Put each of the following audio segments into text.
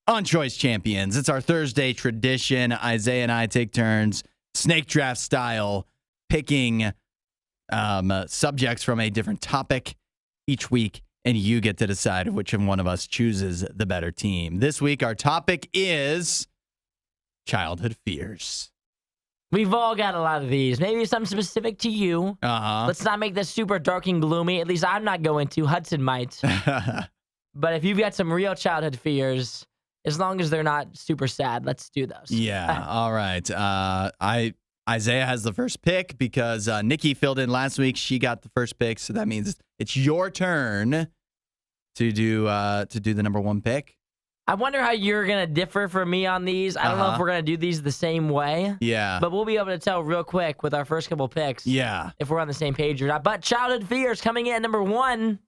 on Choice Champions. It's our Thursday tradition. Isaiah and I take turns, snake draft style, picking subjects from a different topic each week, and you get to decide which one of us chooses the better team. This week, our topic is childhood fears. We've all got a lot of these. Maybe some specific to you. Let's not make this super dark and gloomy. At least I'm not going to. Hudson might. But if you've got some real childhood fears, as long as they're not super sad, let's do those. Yeah. All right. Isaiah has the first pick because Nikki filled in last week. She got the first pick, so that means it's your turn to do the number one pick. I wonder how you're going to differ from me on these. I don't know if we're going to do these the same way. Yeah. But we'll be able to tell real quick with our first couple picks. Yeah. If we're on the same page or not. But childhood fears coming in at number one.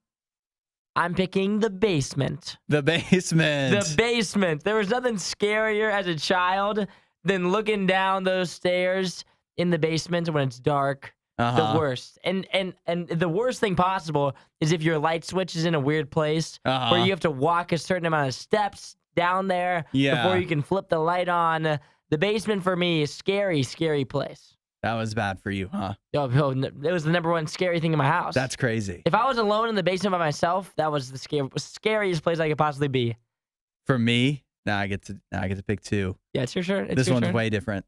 I'm picking the basement. The basement. The basement. There was nothing scarier as a child than looking down those stairs in the basement when it's dark. The worst. And the worst thing possible is if your light switch is in a weird place where you have to walk a certain amount of steps down there before you can flip the light on. The basement for me is scary, scary place. That was bad for you, huh? Oh, it was the number one scary thing in my house. That's crazy. If I was alone in the basement by myself, that was the scariest place I could possibly be. For me, now I get to pick two. Yeah, it's your turn. This one's way different.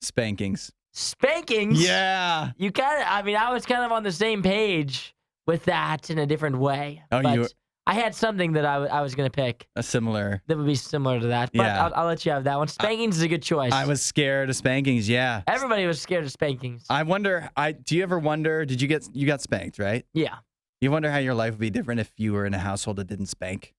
Spankings. Spankings? Yeah. You I was kind of on the same page with that in a different way. Oh, but I had something that I was going to pick. A similar. That would be similar to that. But yeah. I'll let you have that one. Spankings is a good choice. I was scared of spankings, yeah. Everybody was scared of spankings. I wonder, do you ever wonder, you got spanked, right? Yeah. You wonder how your life would be different if you were in a household that didn't spank?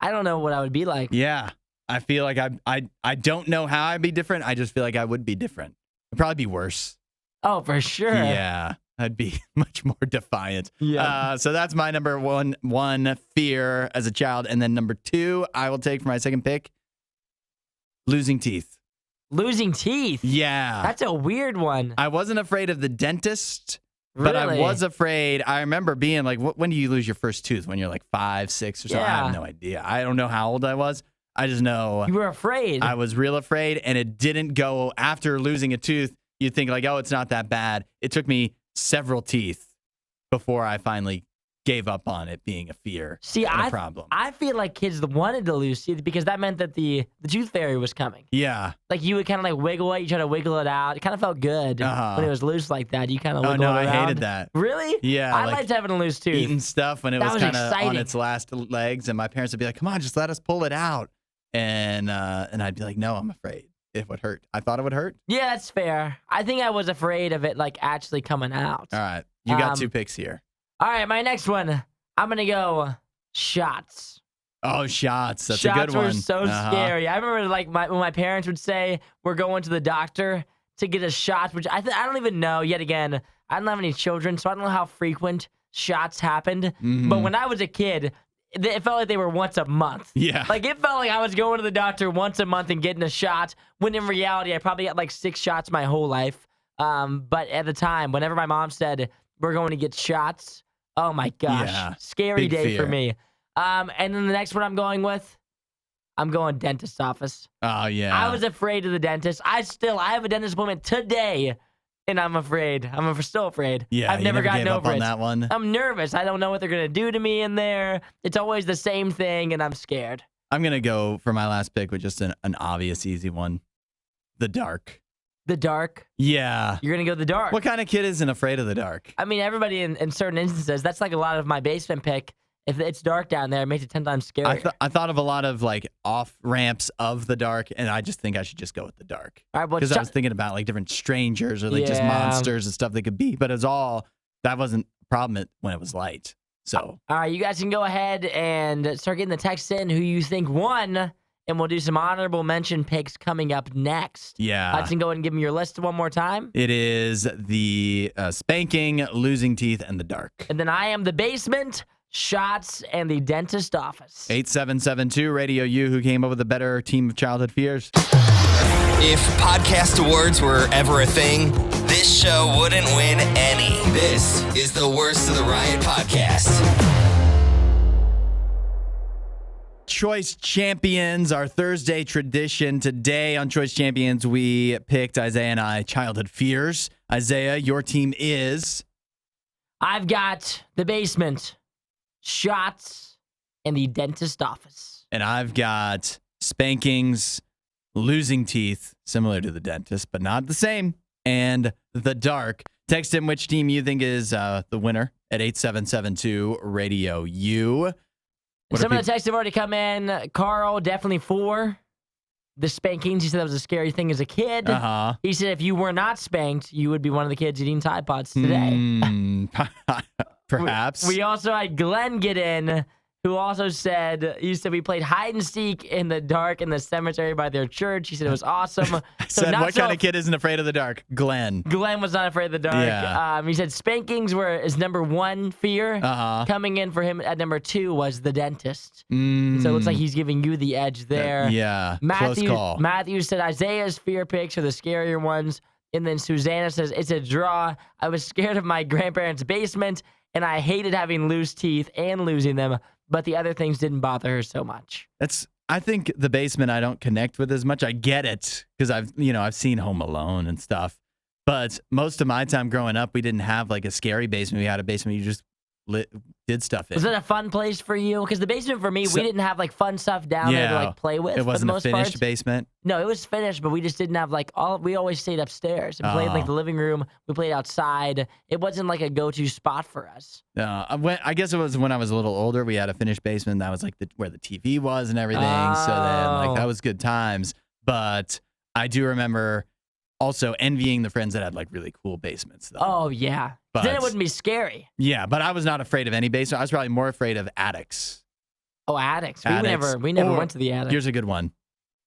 I don't know what I would be like. Yeah. I feel like I don't know how I'd be different. I just feel like I would be different. It'd probably be worse. Oh, for sure. Yeah. I'd be much more defiant. Yeah. So that's my number one fear as a child. And then number two, I will take for my second pick, losing teeth. Losing teeth? Yeah. That's a weird one. I wasn't afraid of the dentist, but I was afraid. I remember being like, when do you lose your first tooth? When you're like 5, 6 or something? Yeah. I have no idea. I don't know how old I was. I just know. You were afraid. I was real afraid, and it didn't go after losing a tooth. You'd think like, oh, it's not that bad. It took me several teeth before I finally gave up on it being a fear and a problem. I feel like kids wanted to lose teeth because that meant that the tooth fairy was coming. Yeah. Like you would kind of like wiggle it. You try to wiggle it out. It kind of felt good when it was loose like that. You kind of wiggle it around. I hated that. Really? Yeah. I liked having a loose tooth. Eating stuff when it was kind of on exciting. its last legs, and my parents would be like, come on, just let us pull it out. And I'd be like, no, I'm afraid it would hurt. I thought it would hurt. Yeah, that's fair. I think I was afraid of it like actually coming out. All right. You got two picks here. All right, my next one. I'm going to go shots. Oh, shots. That's a good one. Shots were so scary. I remember like when my parents would say, we're going to the doctor to get a shot, which I don't even know. Yet again, I don't have any children, so I don't know how frequent shots happened. Mm-hmm. But when I was a kid, it felt like they were once a month. Yeah. Like, it felt like I was going to the doctor once a month and getting a shot, when in reality, I probably got like 6 shots my whole life. But at the time, whenever my mom said, we're going to get shots, oh my gosh. Scary Big day fear. for me. And then the next one I'm going dentist office. Oh, yeah. I was afraid of the dentist. I have a dentist appointment today, and I'm afraid. I'm still afraid. Yeah, I've never gotten over on it. That one. I'm nervous. I don't know what they're going to do to me in there. It's always the same thing, and I'm scared. I'm going to go for my last pick with just an obvious, easy one. The dark. The dark? Yeah. You're going to go the dark. What kind of kid isn't afraid of the dark? I mean, everybody in certain instances, that's like a lot of my basement pick. If it's dark down there, it makes it 10 times scarier. I thought of a lot of like off ramps of the dark, and I just think I should just go with the dark. All right, because I was thinking about like different strangers or like just monsters and stuff they could be, but that wasn't a problem when it was light. So all right, you guys can go ahead and start getting the texts in who you think won, and we'll do some honorable mention picks coming up next. Yeah. Hudson, go ahead and give me your list one more time. It is the spanking, losing teeth, and the dark. And then I am the basement, shots, and the dentist office. 8772 RadioU, who came up with a better team of childhood fears. If podcast awards were ever a thing, this show wouldn't win any. This is the Worst of the Riot podcast. Choice Champions, our Thursday tradition. Today on Choice Champions, we picked, Isaiah and I, childhood fears. Isaiah, your team is? I've got the basement, shots, and the dentist office. And I've got spankings, losing teeth, similar to the dentist, but not the same, and the dark. Text in which team you think is the winner at 8772 Radio U. Some of the texts have already come in. Carl, definitely 4. The spankings, he said that was a scary thing as a kid. Uh-huh. He said if you were not spanked, you would be one of the kids eating Tide Pods today. Perhaps. We also had Glenn get in, who also said, he said we played hide and seek in the dark in the cemetery by their church. He said it was awesome. I said, what kind of kid isn't afraid of the dark? Glenn. Glenn was not afraid of the dark. Yeah. He said spankings is number 1 fear. Uh-huh. Coming in for him at number 2 was the dentist. So it looks like he's giving you the edge there. Yeah, close call. Matthew said Isaiah's fear picks are the scarier ones. And then Susanna says, it's a draw. I was scared of my grandparents' basement, and I hated having loose teeth and losing them. But the other things didn't bother her so much. I think the basement I don't connect with as much. I get it because I've seen Home Alone and stuff. But most of my time growing up, we didn't have like a scary basement. We had a basement you just did stuff in. Was that a fun place for you? Because the basement for me, we didn't have like fun stuff down there to like play with. It wasn't for the most a finished part. basement. No, it was finished, but we just didn't have like we always stayed upstairs and played like the living room. We played outside. It wasn't like a go-to spot for us. I guess it was when I was a little older. We had a finished basement. That was like where the TV was and everything. So then like that was good times. But I do remember also envying the friends that had like really cool basements though. Oh yeah. But then it wouldn't be scary. Yeah, but I was not afraid of any basement. I was probably more afraid of attics. Oh, attics. We never went to the attic. Here's a good one.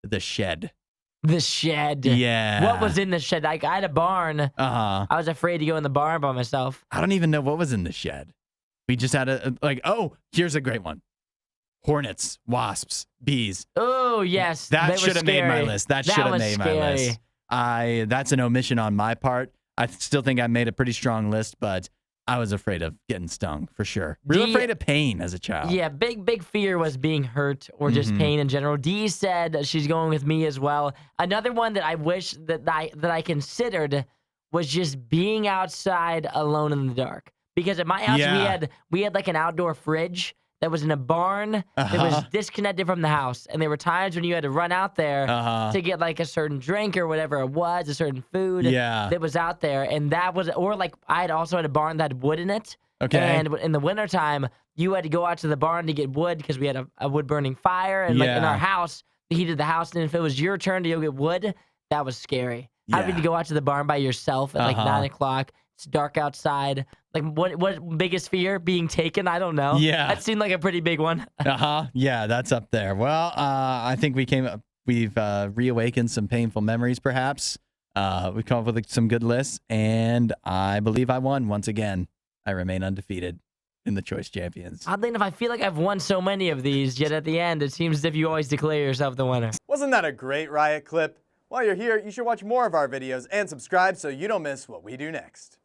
The shed. The shed. Yeah. What was in the shed? Like, I had a barn. Uh-huh. I was afraid to go in the barn by myself. I don't even know what was in the shed. We just had here's a great one. Hornets, wasps, bees. Oh, yes. That should have made my list. That should have made my list. That's an omission on my part. I still think I made a pretty strong list, but I was afraid of getting stung for sure. Real afraid of pain as a child. Yeah, big fear was being hurt or just pain in general. Dee said she's going with me as well. Another one that I wish that I considered was just being outside alone in the dark. Because at my house we had like an outdoor fridge that was in a barn that was disconnected from the house. And there were times when you had to run out there to get like a certain drink or whatever it was, a certain food that was out there. And that was, or like I had also had a barn that had wood in it. Okay. And in the wintertime, you had to go out to the barn to get wood because we had a wood burning fire. And like in our house, the heat of the house. And if it was your turn to go get wood, that was scary. Having to go out to the barn by yourself at like 9 o'clock. It's dark outside. Like, what biggest fear? Being taken? I don't know. Yeah. That seemed like a pretty big one. Yeah, that's up there. Well, I think we've reawakened some painful memories, perhaps. We've come up with some good lists, and I believe I won once again. I remain undefeated in the Choice Champions. Oddly enough, I feel like I've won so many of these, yet at the end, it seems as if you always declare yourself the winner. Wasn't that a great Riot clip? While you're here, you should watch more of our videos and subscribe so you don't miss what we do next.